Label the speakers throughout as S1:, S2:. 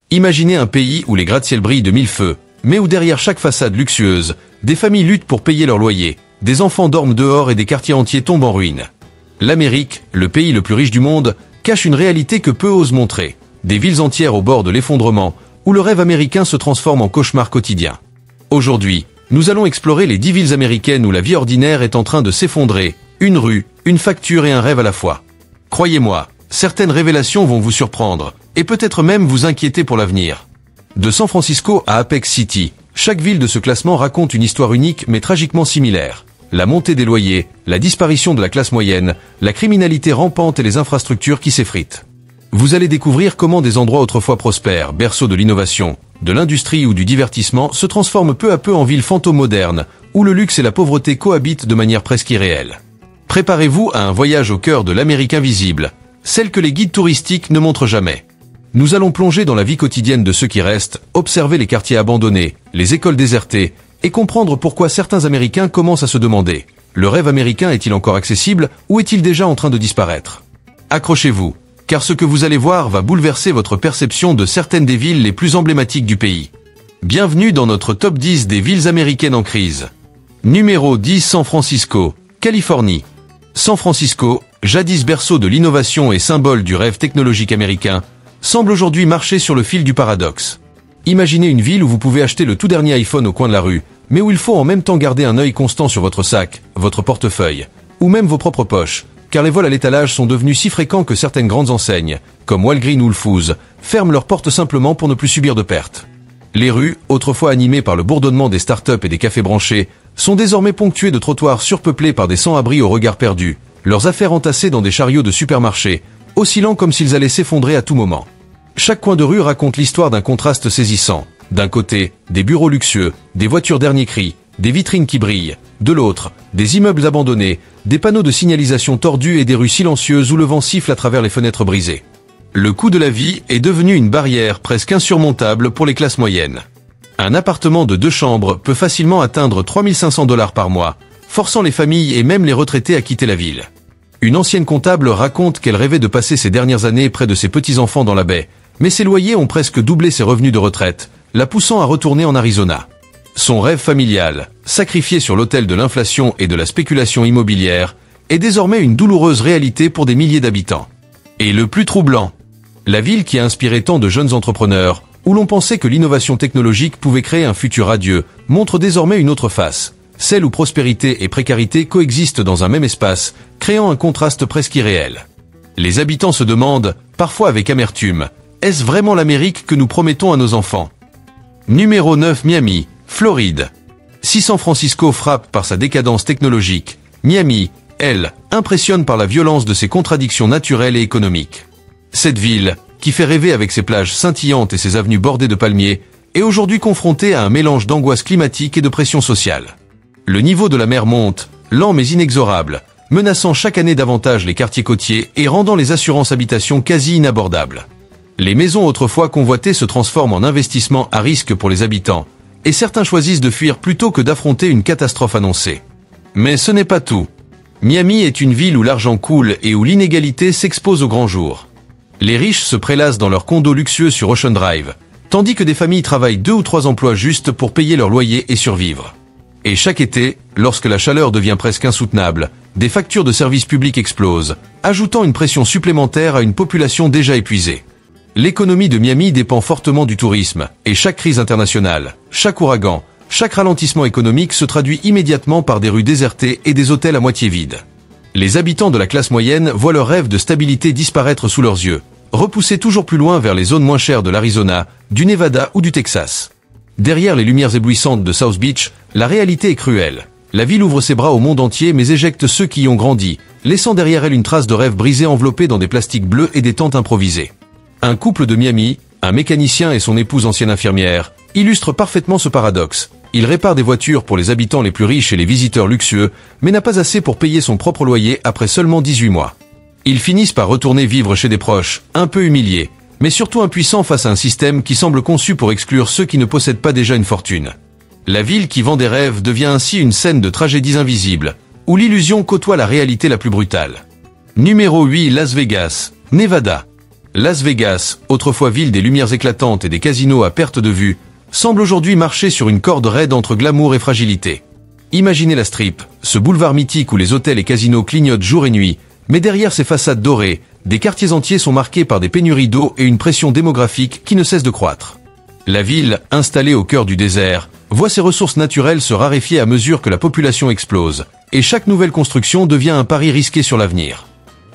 S1: Imaginez un pays où les gratte-ciel brillent de mille feux, mais où derrière chaque façade luxueuse, des familles luttent pour payer leur loyer, des enfants dorment dehors et des quartiers entiers tombent en ruine. L'Amérique, le pays le plus riche du monde, cache une réalité que peu osent montrer. Des villes entières au bord de l'effondrement, où le rêve américain se transforme en cauchemar quotidien. Aujourd'hui, nous allons explorer les 10 villes américaines où la vie ordinaire est en train de s'effondrer, une rue, une facture et un rêve à la fois. Croyez-moi, certaines révélations vont vous surprendre, et peut-être même vous inquiéter pour l'avenir. De San Francisco à Apex City, chaque ville de ce classement raconte une histoire unique mais tragiquement similaire. La montée des loyers, la disparition de la classe moyenne, la criminalité rampante et les infrastructures qui s'effritent. Vous allez découvrir comment des endroits autrefois prospères, berceaux de l'innovation, de l'industrie ou du divertissement se transforment peu à peu en villes fantômes modernes, où le luxe et la pauvreté cohabitent de manière presque irréelle. Préparez-vous à un voyage au cœur de l'Amérique invisible, celle que les guides touristiques ne montrent jamais. Nous allons plonger dans la vie quotidienne de ceux qui restent, observer les quartiers abandonnés, les écoles désertées, et comprendre pourquoi certains Américains commencent à se demander « Le rêve américain est-il encore accessible ou est-il déjà en train de disparaître ?» Accrochez-vous, car ce que vous allez voir va bouleverser votre perception de certaines des villes les plus emblématiques du pays. Bienvenue dans notre top 10 des villes américaines en crise. Numéro 10, San Francisco, Californie. San Francisco, jadis berceau de l'innovation et symbole du rêve technologique américain, semble aujourd'hui marcher sur le fil du paradoxe. Imaginez une ville où vous pouvez acheter le tout dernier iPhone au coin de la rue, mais où il faut en même temps garder un œil constant sur votre sac, votre portefeuille, ou même vos propres poches, car les vols à l'étalage sont devenus si fréquents que certaines grandes enseignes, comme Walgreens ou Whole Foods, ferment leurs portes simplement pour ne plus subir de pertes. Les rues, autrefois animées par le bourdonnement des startups et des cafés branchés, sont désormais ponctuées de trottoirs surpeuplés par des sans-abri au regard perdu, leurs affaires entassées dans des chariots de supermarchés, oscillant comme s'ils allaient s'effondrer à tout moment. Chaque coin de rue raconte l'histoire d'un contraste saisissant. D'un côté, des bureaux luxueux, des voitures dernier cri, des vitrines qui brillent. De l'autre, des immeubles abandonnés, des panneaux de signalisation tordus et des rues silencieuses où le vent siffle à travers les fenêtres brisées. Le coût de la vie est devenu une barrière presque insurmontable pour les classes moyennes. Un appartement de 2 chambres peut facilement atteindre 3 500 $ par mois, forçant les familles et même les retraités à quitter la ville. Une ancienne comptable raconte qu'elle rêvait de passer ses dernières années près de ses petits-enfants dans la baie, mais ses loyers ont presque doublé ses revenus de retraite, la poussant à retourner en Arizona. Son rêve familial, sacrifié sur l'autel de l'inflation et de la spéculation immobilière, est désormais une douloureuse réalité pour des milliers d'habitants. Et le plus troublant, la ville qui a inspiré tant de jeunes entrepreneurs, où l'on pensait que l'innovation technologique pouvait créer un futur radieux, montre désormais une autre face, celle où prospérité et précarité coexistent dans un même espace, créant un contraste presque irréel. Les habitants se demandent, parfois avec amertume, est-ce vraiment l'Amérique que nous promettons à nos enfants? Numéro 9, Miami, Floride. Si San Francisco frappe par sa décadence technologique, Miami, elle, impressionne par la violence de ses contradictions naturelles et économiques. Cette ville, qui fait rêver avec ses plages scintillantes et ses avenues bordées de palmiers, est aujourd'hui confrontée à un mélange d'angoisse climatique et de pression sociale. Le niveau de la mer monte, lent mais inexorable, menaçant chaque année davantage les quartiers côtiers et rendant les assurances habitation quasi inabordables. Les maisons autrefois convoitées se transforment en investissements à risque pour les habitants, et certains choisissent de fuir plutôt que d'affronter une catastrophe annoncée. Mais ce n'est pas tout. Miami est une ville où l'argent coule et où l'inégalité s'expose au grand jour. Les riches se prélassent dans leurs condos luxueux sur Ocean Drive, tandis que des familles travaillent 2 ou 3 emplois justes pour payer leur loyer et survivre. Et chaque été, lorsque la chaleur devient presque insoutenable, des factures de services publics explosent, ajoutant une pression supplémentaire à une population déjà épuisée. L'économie de Miami dépend fortement du tourisme, et chaque crise internationale, chaque ouragan, chaque ralentissement économique se traduit immédiatement par des rues désertées et des hôtels à moitié vides. Les habitants de la classe moyenne voient leur rêve de stabilité disparaître sous leurs yeux, repoussés toujours plus loin vers les zones moins chères de l'Arizona, du Nevada ou du Texas. Derrière les lumières éblouissantes de South Beach, la réalité est cruelle. La ville ouvre ses bras au monde entier mais éjecte ceux qui y ont grandi, laissant derrière elle une trace de rêve brisé enveloppé dans des plastiques bleus et des tentes improvisées. Un couple de Miami, un mécanicien et son épouse ancienne infirmière, illustre parfaitement ce paradoxe. Il répare des voitures pour les habitants les plus riches et les visiteurs luxueux, mais n'a pas assez pour payer son propre loyer après seulement 18 mois. Ils finissent par retourner vivre chez des proches, un peu humiliés, mais surtout impuissants face à un système qui semble conçu pour exclure ceux qui ne possèdent pas déjà une fortune. La ville qui vend des rêves devient ainsi une scène de tragédies invisibles, où l'illusion côtoie la réalité la plus brutale. Numéro 8, Las Vegas, Nevada. Las Vegas, autrefois ville des lumières éclatantes et des casinos à perte de vue, semble aujourd'hui marcher sur une corde raide entre glamour et fragilité. Imaginez la Strip, ce boulevard mythique où les hôtels et casinos clignotent jour et nuit, mais derrière ces façades dorées, des quartiers entiers sont marqués par des pénuries d'eau et une pression démographique qui ne cesse de croître. La ville, installée au cœur du désert, voit ses ressources naturelles se raréfier à mesure que la population explose, et chaque nouvelle construction devient un pari risqué sur l'avenir.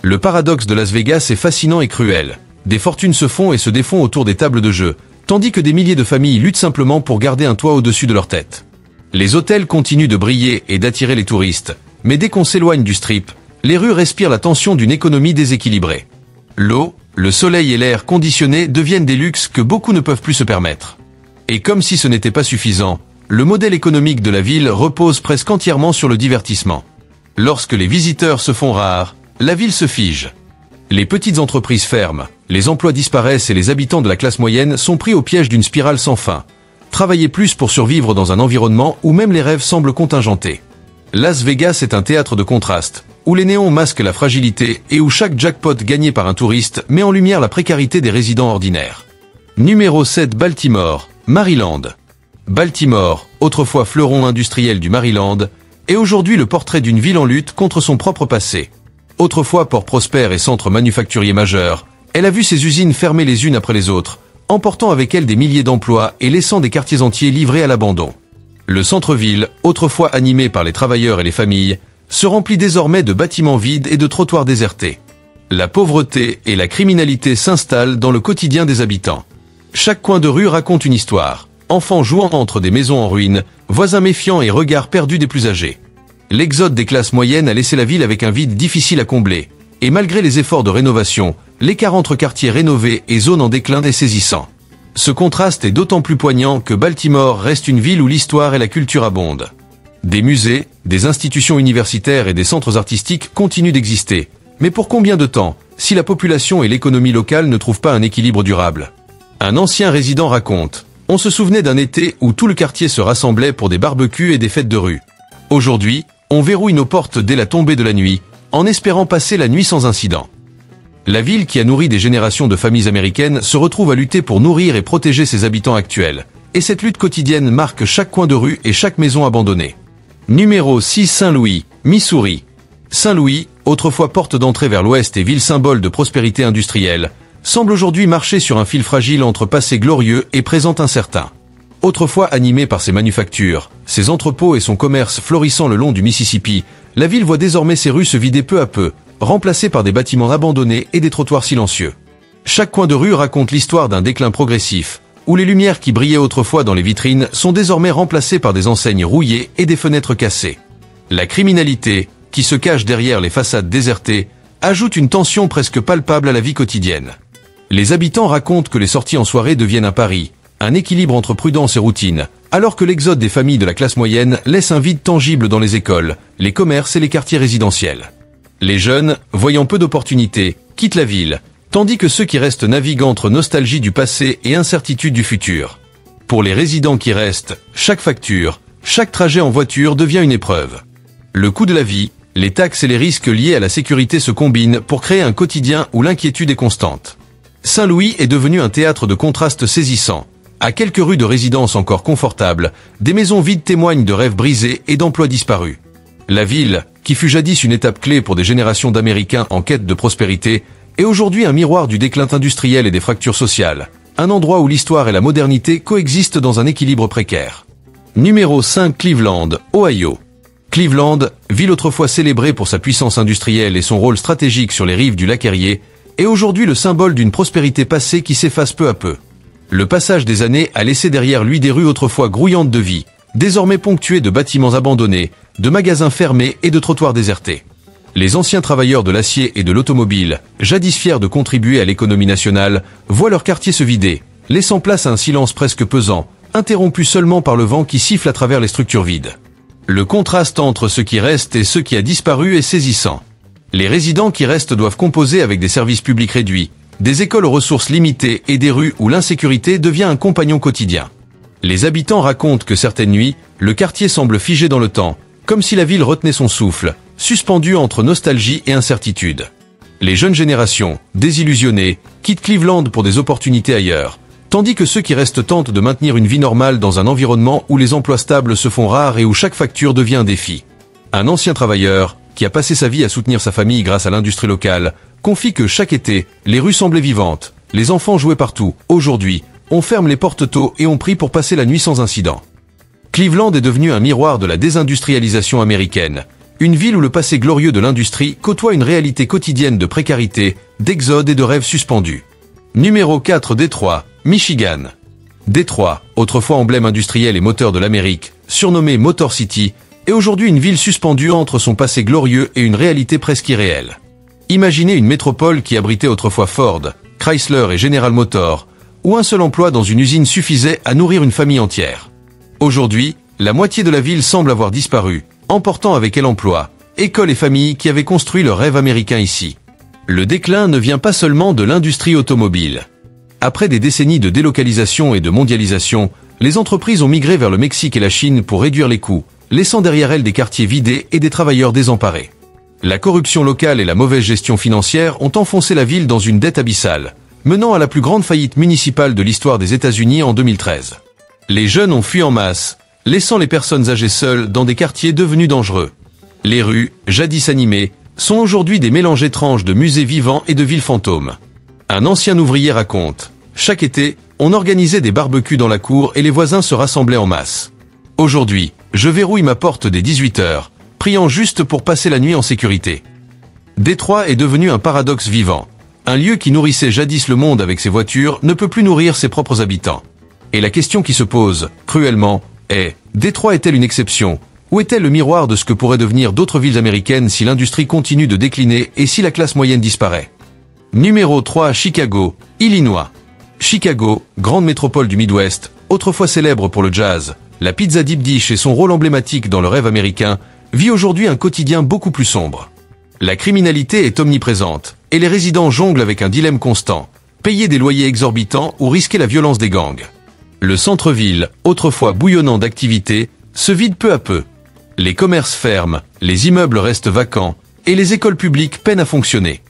S1: Le paradoxe de Las Vegas est fascinant et cruel. Des fortunes se font et se défont autour des tables de jeu, tandis que des milliers de familles luttent simplement pour garder un toit au-dessus de leur tête. Les hôtels continuent de briller et d'attirer les touristes, mais dès qu'on s'éloigne du Strip, les rues respirent la tension d'une économie déséquilibrée. L'eau, le soleil et l'air conditionné deviennent des luxes que beaucoup ne peuvent plus se permettre. Et comme si ce n'était pas suffisant, le modèle économique de la ville repose presque entièrement sur le divertissement. Lorsque les visiteurs se font rares, la ville se fige. Les petites entreprises ferment, les emplois disparaissent et les habitants de la classe moyenne sont pris au piège d'une spirale sans fin. Travailler plus pour survivre dans un environnement où même les rêves semblent contingentés. Las Vegas est un théâtre de contraste, où les néons masquent la fragilité et où chaque jackpot gagné par un touriste met en lumière la précarité des résidents ordinaires. Numéro 7, Baltimore, Maryland. Baltimore, autrefois fleuron industriel du Maryland, est aujourd'hui le portrait d'une ville en lutte contre son propre passé. Autrefois port prospère et centre manufacturier majeur, elle a vu ses usines fermer les unes après les autres, emportant avec elle des milliers d'emplois et laissant des quartiers entiers livrés à l'abandon. Le centre-ville, autrefois animé par les travailleurs et les familles, se remplit désormais de bâtiments vides et de trottoirs désertés. La pauvreté et la criminalité s'installent dans le quotidien des habitants. Chaque coin de rue raconte une histoire. Enfants jouant entre des maisons en ruine, voisins méfiants et regards perdus des plus âgés. L'exode des classes moyennes a laissé la ville avec un vide difficile à combler. Et malgré les efforts de rénovation, l'écart entre quartiers rénovés et zones en déclin est saisissant. Ce contraste est d'autant plus poignant que Baltimore reste une ville où l'histoire et la culture abondent. Des musées, des institutions universitaires et des centres artistiques continuent d'exister. Mais pour combien de temps, si la population et l'économie locale ne trouvent pas un équilibre durable? Un ancien résident raconte: on se souvenait d'un été où tout le quartier se rassemblait pour des barbecues et des fêtes de rue. Aujourd'hui, on verrouille nos portes dès la tombée de la nuit, en espérant passer la nuit sans incident. La ville qui a nourri des générations de familles américaines se retrouve à lutter pour nourrir et protéger ses habitants actuels. Et cette lutte quotidienne marque chaque coin de rue et chaque maison abandonnée. Numéro 6, Saint-Louis, Missouri. Saint-Louis, autrefois porte d'entrée vers l'ouest et ville symbole de prospérité industrielle, semble aujourd'hui marcher sur un fil fragile entre passé glorieux et présent incertain. Autrefois animée par ses manufactures, ses entrepôts et son commerce florissant le long du Mississippi, la ville voit désormais ses rues se vider peu à peu, remplacées par des bâtiments abandonnés et des trottoirs silencieux. Chaque coin de rue raconte l'histoire d'un déclin progressif, où les lumières qui brillaient autrefois dans les vitrines sont désormais remplacées par des enseignes rouillées et des fenêtres cassées. La criminalité, qui se cache derrière les façades désertées, ajoute une tension presque palpable à la vie quotidienne. Les habitants racontent que les sorties en soirée deviennent un pari, un équilibre entre prudence et routine, alors que l'exode des familles de la classe moyenne laisse un vide tangible dans les écoles, les commerces et les quartiers résidentiels. Les jeunes, voyant peu d'opportunités, quittent la ville, tandis que ceux qui restent naviguent entre nostalgie du passé et incertitude du futur. Pour les résidents qui restent, chaque facture, chaque trajet en voiture devient une épreuve. Le coût de la vie, les taxes et les risques liés à la sécurité se combinent pour créer un quotidien où l'inquiétude est constante. Saint-Louis est devenu un théâtre de contrastes saisissants. À quelques rues de résidences encore confortables, des maisons vides témoignent de rêves brisés et d'emplois disparus. La ville, qui fut jadis une étape clé pour des générations d'Américains en quête de prospérité, est aujourd'hui un miroir du déclin industriel et des fractures sociales, un endroit où l'histoire et la modernité coexistent dans un équilibre précaire. Numéro 5, Cleveland, Ohio. Cleveland, ville autrefois célébrée pour sa puissance industrielle et son rôle stratégique sur les rives du lac Erie, est aujourd'hui le symbole d'une prospérité passée qui s'efface peu à peu. Le passage des années a laissé derrière lui des rues autrefois grouillantes de vie, désormais ponctuées de bâtiments abandonnés, de magasins fermés et de trottoirs désertés. Les anciens travailleurs de l'acier et de l'automobile, jadis fiers de contribuer à l'économie nationale, voient leur quartier se vider, laissant place à un silence presque pesant, interrompu seulement par le vent qui siffle à travers les structures vides. Le contraste entre ce qui reste et ce qui a disparu est saisissant. Les résidents qui restent doivent composer avec des services publics réduits, des écoles aux ressources limitées et des rues où l'insécurité devient un compagnon quotidien. Les habitants racontent que certaines nuits, le quartier semble figé dans le temps, comme si la ville retenait son souffle, suspendu entre nostalgie et incertitude. Les jeunes générations, désillusionnées, quittent Cleveland pour des opportunités ailleurs, tandis que ceux qui restent tentent de maintenir une vie normale dans un environnement où les emplois stables se font rares et où chaque facture devient un défi. Un ancien travailleur, qui a passé sa vie à soutenir sa famille grâce à l'industrie locale, confie que chaque été, les rues semblaient vivantes, les enfants jouaient partout. Aujourd'hui, on ferme les portes tôt et on prie pour passer la nuit sans incident. Cleveland est devenu un miroir de la désindustrialisation américaine, une ville où le passé glorieux de l'industrie côtoie une réalité quotidienne de précarité, d'exode et de rêves suspendus. Numéro 4, Détroit, Michigan. Détroit, autrefois emblème industriel et moteur de l'Amérique, surnommé Motor City, est aujourd'hui une ville suspendue entre son passé glorieux et une réalité presque irréelle. Imaginez une métropole qui abritait autrefois Ford, Chrysler et General Motors, où un seul emploi dans une usine suffisait à nourrir une famille entière. Aujourd'hui, la moitié de la ville semble avoir disparu, emportant avec elle emploi, écoles et familles qui avaient construit le rêve américain ici. Le déclin ne vient pas seulement de l'industrie automobile. Après des décennies de délocalisation et de mondialisation, les entreprises ont migré vers le Mexique et la Chine pour réduire les coûts, laissant derrière elles des quartiers vidés et des travailleurs désemparés. La corruption locale et la mauvaise gestion financière ont enfoncé la ville dans une dette abyssale, menant à la plus grande faillite municipale de l'histoire des États-Unis en 2013. Les jeunes ont fui en masse, laissant les personnes âgées seules dans des quartiers devenus dangereux. Les rues, jadis animées, sont aujourd'hui des mélanges étranges de musées vivants et de villes fantômes. Un ancien ouvrier raconte : chaque été, on organisait des barbecues dans la cour et les voisins se rassemblaient en masse. Aujourd'hui, je verrouille ma porte dès 18h, priant juste pour passer la nuit en sécurité. Détroit est devenu un paradoxe vivant. Un lieu qui nourrissait jadis le monde avec ses voitures ne peut plus nourrir ses propres habitants. Et la question qui se pose, cruellement, est : Détroit est-elle une exception, ou est-elle le miroir de ce que pourraient devenir d'autres villes américaines si l'industrie continue de décliner et si la classe moyenne disparaît ? Numéro 3, Chicago, Illinois. Chicago, grande métropole du Midwest, autrefois célèbre pour le jazz, la pizza deep dish et son rôle emblématique dans le rêve américain, vit aujourd'hui un quotidien beaucoup plus sombre. La criminalité est omniprésente, et les résidents jonglent avec un dilemme constant : payer des loyers exorbitants ou risquer la violence des gangs. Le centre-ville, autrefois bouillonnant d'activité, se vide peu à peu. Les commerces ferment, les immeubles restent vacants, et les écoles publiques peinent à fonctionner.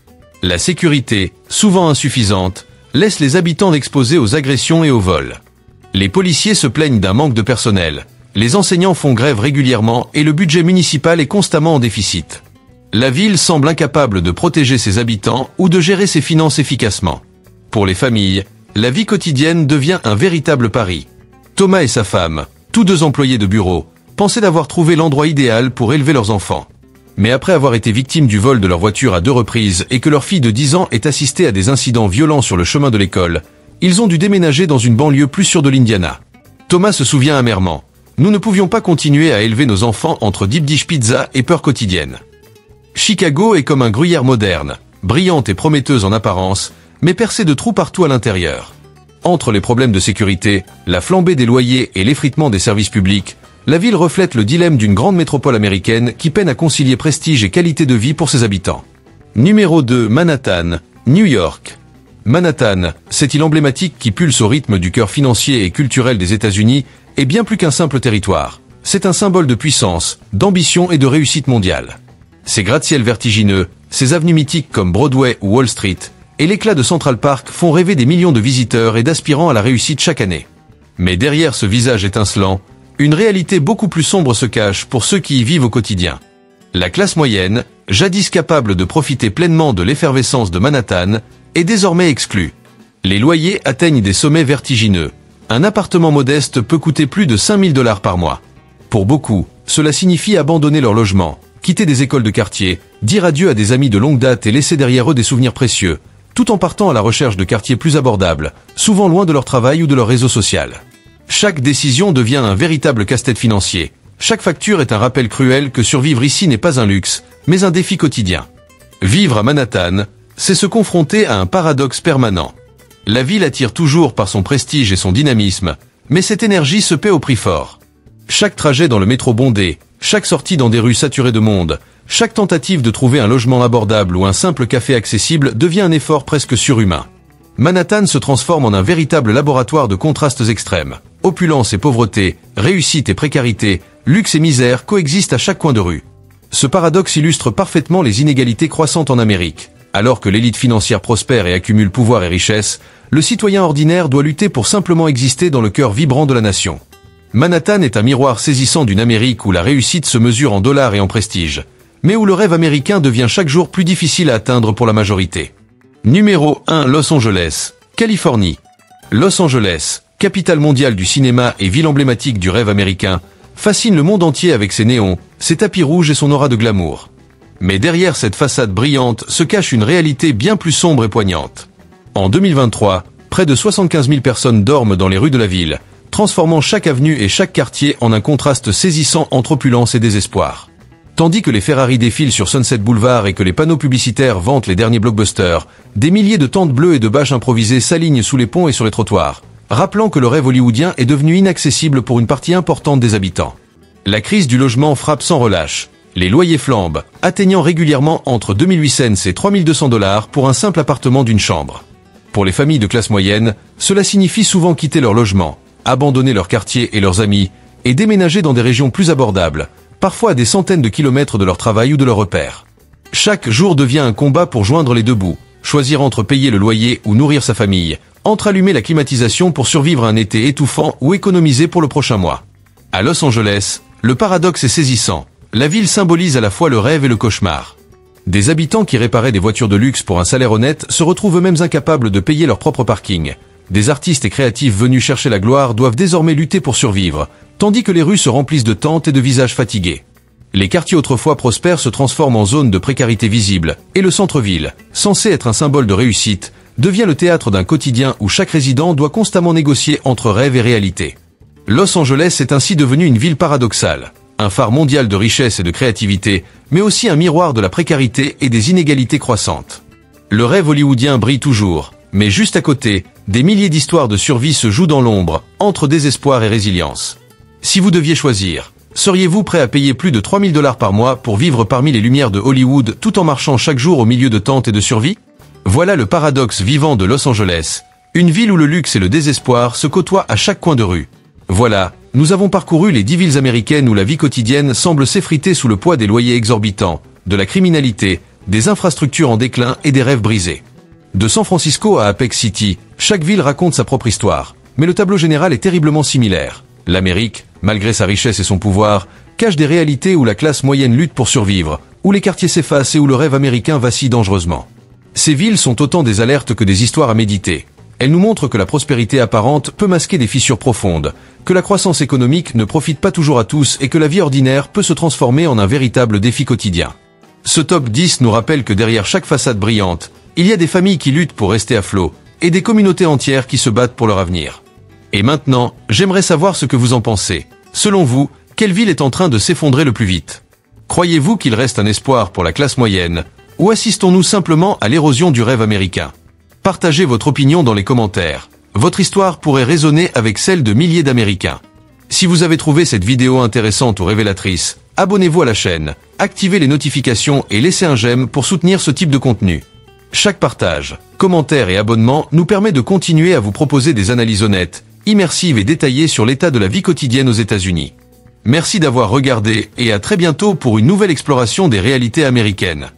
S1: La sécurité, souvent insuffisante, laisse les habitants exposés aux agressions et aux vols. Les policiers se plaignent d'un manque de personnel, les enseignants font grève régulièrement et le budget municipal est constamment en déficit. La ville semble incapable de protéger ses habitants ou de gérer ses finances efficacement. Pour les familles, la vie quotidienne devient un véritable pari. Thomas et sa femme, tous deux employés de bureau, pensaient d'avoir trouvé l'endroit idéal pour élever leurs enfants. Mais après avoir été victimes du vol de leur voiture à 2 reprises et que leur fille de 10 ans ait assisté à des incidents violents sur le chemin de l'école, ils ont dû déménager dans une banlieue plus sûre de l'Indiana. Thomas se souvient amèrement : nous ne pouvions pas continuer à élever nos enfants entre deep dish pizza et peur quotidienne. Chicago est comme un gruyère moderne, brillante et prometteuse en apparence, mais percée de trous partout à l'intérieur. Entre les problèmes de sécurité, la flambée des loyers et l'effritement des services publics, la ville reflète le dilemme d'une grande métropole américaine qui peine à concilier prestige et qualité de vie pour ses habitants. Numéro 2, Manhattan, New York. Manhattan, cette île emblématique qui pulse au rythme du cœur financier et culturel des États-Unis, est bien plus qu'un simple territoire. C'est un symbole de puissance, d'ambition et de réussite mondiale. Ses gratte-ciels vertigineux, ses avenues mythiques comme Broadway ou Wall Street, et l'éclat de Central Park font rêver des millions de visiteurs et d'aspirants à la réussite chaque année. Mais derrière ce visage étincelant, une réalité beaucoup plus sombre se cache pour ceux qui y vivent au quotidien. La classe moyenne, jadis capable de profiter pleinement de l'effervescence de Manhattan, est désormais exclue. Les loyers atteignent des sommets vertigineux. Un appartement modeste peut coûter plus de 5 000 $ par mois. Pour beaucoup, cela signifie abandonner leur logement, quitter des écoles de quartier, dire adieu à des amis de longue date et laisser derrière eux des souvenirs précieux, tout en partant à la recherche de quartiers plus abordables, souvent loin de leur travail ou de leur réseau social. Chaque décision devient un véritable casse-tête financier. Chaque facture est un rappel cruel que survivre ici n'est pas un luxe, mais un défi quotidien. Vivre à Manhattan, c'est se confronter à un paradoxe permanent. La ville attire toujours par son prestige et son dynamisme, mais cette énergie se paie au prix fort. Chaque trajet dans le métro bondé, chaque sortie dans des rues saturées de monde, chaque tentative de trouver un logement abordable ou un simple café accessible devient un effort presque surhumain. Manhattan se transforme en un véritable laboratoire de contrastes extrêmes. Opulence et pauvreté, réussite et précarité, luxe et misère coexistent à chaque coin de rue. Ce paradoxe illustre parfaitement les inégalités croissantes en Amérique, Alors que l'élite financière prospère et accumule pouvoir et richesse, le citoyen ordinaire doit lutter pour simplement exister dans le cœur vibrant de la nation. Manhattan est un miroir saisissant d'une Amérique où la réussite se mesure en dollars et en prestige, mais où le rêve américain devient chaque jour plus difficile à atteindre pour la majorité. Numéro 1. Los Angeles, Californie. Los Angeles, capitale mondiale du cinéma et ville emblématique du rêve américain, fascine le monde entier avec ses néons, ses tapis rouges et son aura de glamour. Mais derrière cette façade brillante se cache une réalité bien plus sombre et poignante. En 2023, près de 75 000 personnes dorment dans les rues de la ville, transformant chaque avenue et chaque quartier en un contraste saisissant entre opulence et désespoir. Tandis que les Ferrari défilent sur Sunset Boulevard et que les panneaux publicitaires vantent les derniers blockbusters, des milliers de tentes bleues et de bâches improvisées s'alignent sous les ponts et sur les trottoirs, rappelant que le rêve hollywoodien est devenu inaccessible pour une partie importante des habitants. La crise du logement frappe sans relâche. Les loyers flambent, atteignant régulièrement entre 2008 cents et 3200 $ pour un simple appartement d'une chambre. Pour les familles de classe moyenne, cela signifie souvent quitter leur logement, abandonner leur quartier et leurs amis, et déménager dans des régions plus abordables, parfois à des centaines de kilomètres de leur travail ou de leur repère. Chaque jour devient un combat pour joindre les deux bouts, choisir entre payer le loyer ou nourrir sa famille, entre allumer la climatisation pour survivre à un été étouffant ou économiser pour le prochain mois. À Los Angeles, le paradoxe est saisissant. La ville symbolise à la fois le rêve et le cauchemar. Des habitants qui réparaient des voitures de luxe pour un salaire honnête se retrouvent eux-mêmes incapables de payer leur propre parking. Des artistes et créatifs venus chercher la gloire doivent désormais lutter pour survivre, tandis que les rues se remplissent de tentes et de visages fatigués. Les quartiers autrefois prospères se transforment en zones de précarité visible, et le centre-ville, censé être un symbole de réussite, devient le théâtre d'un quotidien où chaque résident doit constamment négocier entre rêve et réalité. Los Angeles est ainsi devenue une ville paradoxale, un phare mondial de richesse et de créativité, mais aussi un miroir de la précarité et des inégalités croissantes. Le rêve hollywoodien brille toujours, mais juste à côté, des milliers d'histoires de survie se jouent dans l'ombre, entre désespoir et résilience. Si vous deviez choisir, seriez-vous prêt à payer plus de 3000 $ par mois pour vivre parmi les lumières de Hollywood tout en marchant chaque jour au milieu de tentes et de survie? Voilà le paradoxe vivant de Los Angeles, une ville où le luxe et le désespoir se côtoient à chaque coin de rue. Voilà, nous avons parcouru les 10 villes américaines où la vie quotidienne semble s'effriter sous le poids des loyers exorbitants, de la criminalité, des infrastructures en déclin et des rêves brisés. De San Francisco à Apex City, chaque ville raconte sa propre histoire, mais le tableau général est terriblement similaire. L'Amérique, malgré sa richesse et son pouvoir, cache des réalités où la classe moyenne lutte pour survivre, où les quartiers s'effacent et où le rêve américain vacille dangereusement. Ces villes sont autant des alertes que des histoires à méditer. Elles nous montrent que la prospérité apparente peut masquer des fissures profondes, que la croissance économique ne profite pas toujours à tous et que la vie ordinaire peut se transformer en un véritable défi quotidien. Ce top 10 nous rappelle que derrière chaque façade brillante, il y a des familles qui luttent pour rester à flot, et des communautés entières qui se battent pour leur avenir. Et maintenant, j'aimerais savoir ce que vous en pensez. Selon vous, quelle ville est en train de s'effondrer le plus vite? Croyez-vous qu'il reste un espoir pour la classe moyenne, ou assistons-nous simplement à l'érosion du rêve américain? Partagez votre opinion dans les commentaires. Votre histoire pourrait résonner avec celle de milliers d'Américains. Si vous avez trouvé cette vidéo intéressante ou révélatrice, abonnez-vous à la chaîne, activez les notifications et laissez un j'aime pour soutenir ce type de contenu. Chaque partage, commentaire et abonnement nous permet de continuer à vous proposer des analyses honnêtes, immersives et détaillées sur l'état de la vie quotidienne aux États-Unis. Merci d'avoir regardé et à très bientôt pour une nouvelle exploration des réalités américaines.